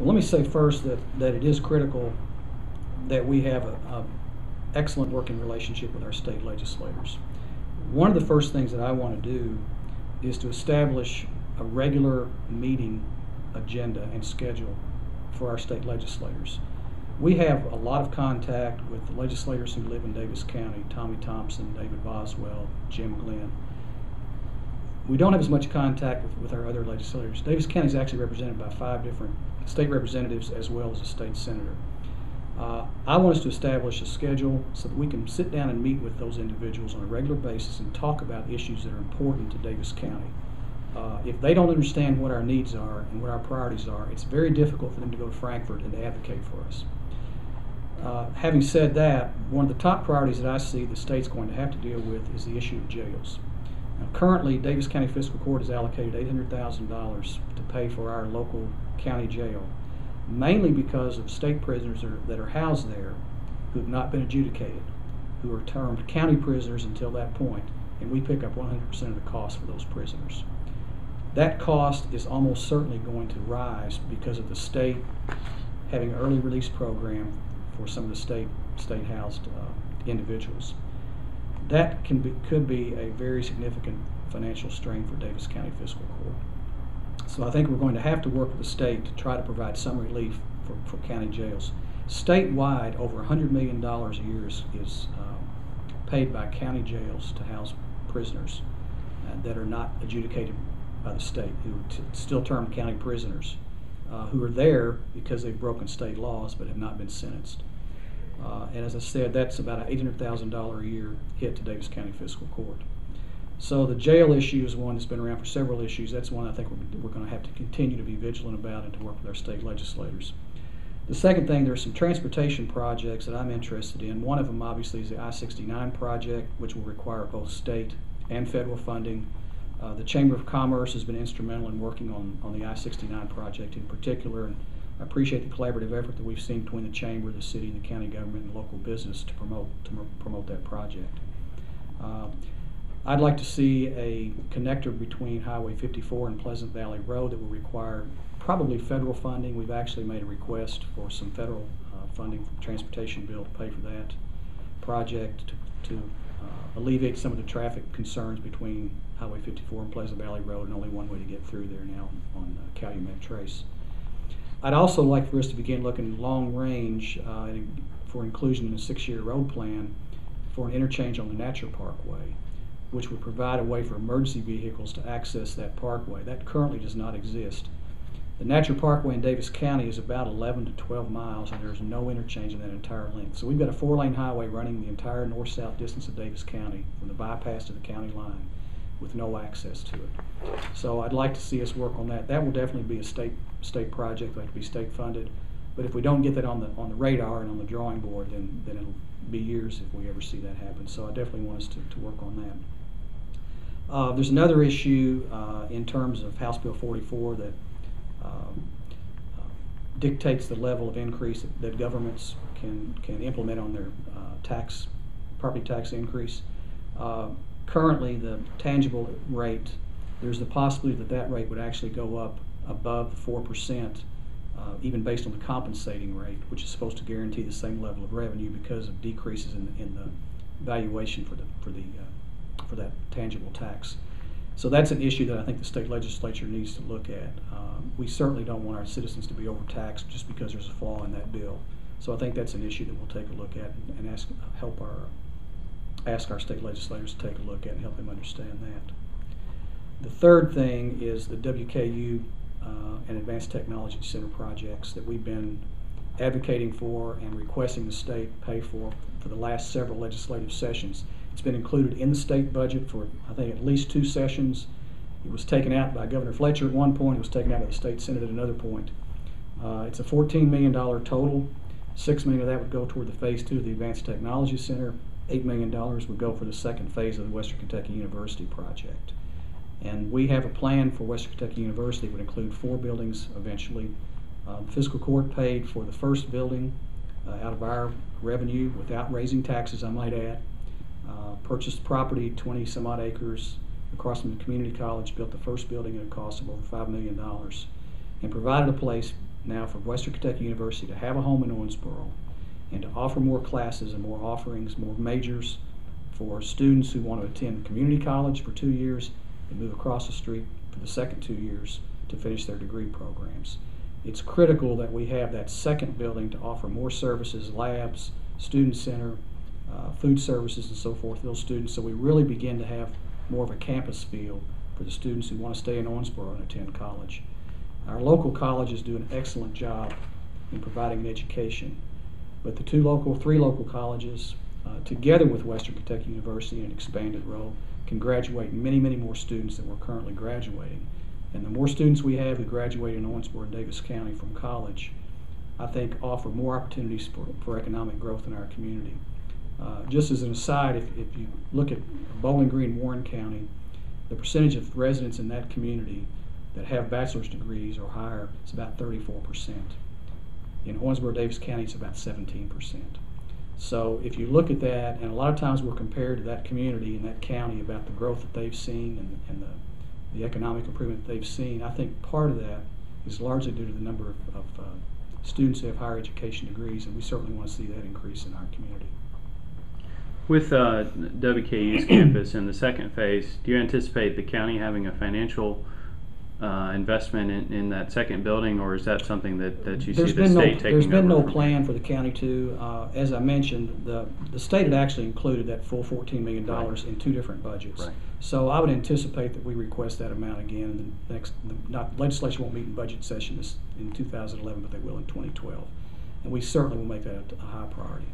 Well, let me say first that it is critical that we have a excellent working relationship with our state legislators. One of the first things that I want to do is to establish a regular meeting agenda and schedule for our state legislators. We have a lot of contact with the legislators who live in Daviess County: Tommy Thompson, David Boswell, Jim Glenn. We don't have as much contact with our other legislators. Daviess County is actually represented by 5 different state representatives as well as a state senator. I want us to establish a schedule so that we can sit down and meet with those individuals on a regular basis and talk about issues that are important to Daviess County. If they don't understand what our needs are and what our priorities are, it's very difficult for them to go to Frankfort and to advocate for us. Having said that, one of the top priorities that I see the state's going to have to deal with is the issue of jails. Now, currently, Daviess County Fiscal Court has allocated $800,000 to pay for our local county jail, mainly because of state prisoners that are housed there who have not been adjudicated, who are termed county prisoners until that point, and we pick up 100% of the cost for those prisoners. That cost is almost certainly going to rise because of the state having an early release program for some of the state housed individuals. That could be a very significant financial strain for Daviess County Fiscal Court. So I think we're going to have to work with the state to try to provide some relief for county jails. Statewide, over $100 million a year is paid by county jails to house prisoners that are not adjudicated by the state, who are still termed county prisoners, who are there because they've broken state laws but have not been sentenced. And as I said, that's about an $800,000 a year hit to Daviess County Fiscal Court. So the jail issue is one that's been around for several issues. That's one I think we're going to have to continue to be vigilant about and to work with our state legislators. The second thing, there are some transportation projects that I'm interested in. One of them obviously is the I-69 project, which will require both state and federal funding. The Chamber of Commerce has been instrumental in working on the I-69 project in particular, and I appreciate the collaborative effort that we've seen between the Chamber, the city, and the county government and local business to promote that project. I'd like to see a connector between Highway 54 and Pleasant Valley Road that will require probably federal funding. We've actually made a request for some federal funding from the transportation bill to pay for that project to alleviate some of the traffic concerns between Highway 54 and Pleasant Valley Road, and only one way to get through there now on Calumet Trace. I'd also like for us to begin looking long range for inclusion in a 6-year road plan for an interchange on the Natural Parkway, which would provide a way for emergency vehicles to access that parkway. That currently does not exist. The Natural Parkway in Daviess County is about 11 to 12 miles, and there's no interchange in that entire length. So we've got a 4-lane highway running the entire north-south distance of Daviess County from the bypass to the county line with no access to it. So I'd like to see us work on that. That will definitely be a state project. It'll have to be state funded. But if we don't get that on the radar and on the drawing board, then it'll be years if we ever see that happen. So I definitely want us to work on that. There's another issue in terms of House Bill 44 that dictates the level of increase that governments can implement on their property tax increase. Currently, the tangible rate, there's the possibility that rate would actually go up above 4%, even based on the compensating rate, which is supposed to guarantee the same level of revenue because of decreases in the valuation for that tangible tax. So that's an issue that I think the state legislature needs to look at. We certainly don't want our citizens to be overtaxed just because there's a flaw in that bill. So I think that's an issue that we'll take a look at and ask our state legislators to take a look at and help them understand that. The third thing is the WKU and Advanced Technology Center projects that we've been advocating for and requesting the state pay for the last several legislative sessions. It's been included in the state budget for, I think, at least 2 sessions. It was taken out by Governor Fletcher at one point. It was taken out by the state Senate at another point. It's a $14 million total. $6 million of that would go toward the phase 2 of the Advanced Technology Center. $8 million would go for the second phase of the Western Kentucky University project. And we have a plan for Western Kentucky University that would include 4 buildings eventually. The fiscal court paid for the first building out of our revenue without raising taxes, I might add. Purchased property, 20 some odd acres across from the community college, built the first building at a cost of over $5 million, and provided a place now for Western Kentucky University to have a home in Owensboro and to offer more classes and more offerings, more majors for students who want to attend community college for 2 years and move across the street for the second 2 years to finish their degree programs. It's critical that we have that second building to offer more services, labs, student center, food services and so forth to those students, so we really begin to have more of a campus feel for the students who want to stay in Owensboro and attend college. Our local colleges do an excellent job in providing an education, but the three local colleges, together with Western Kentucky University in an expanded role, can graduate many, many more students than we're currently graduating. And the more students we have who graduate in Owensboro and Daviess County from college, I think offer more opportunities for economic growth in our community. Just as an aside, if you look at Bowling Green, Warren County, the percentage of residents in that community that have bachelor's degrees or higher is about 34%. In Owensboro, Daviess County, it's about 17%. So if you look at that, and a lot of times we're compared to that community and that county about the growth that they've seen and the economic improvement that they've seen, I think part of that is largely due to the number of students who have higher education degrees, and we certainly want to see that increase in our community. With WKU's campus in the second phase, do you anticipate the county having a financial investment in that second building, or is that something that you see the state taking over? There's been no plan for the county to. As I mentioned, the state had actually included that full $14 million in two different budgets. Right. So I would anticipate that we request that amount again in the next. Legislation won't meet in budget session in 2011, but they will in 2012, and we certainly will make that a high priority.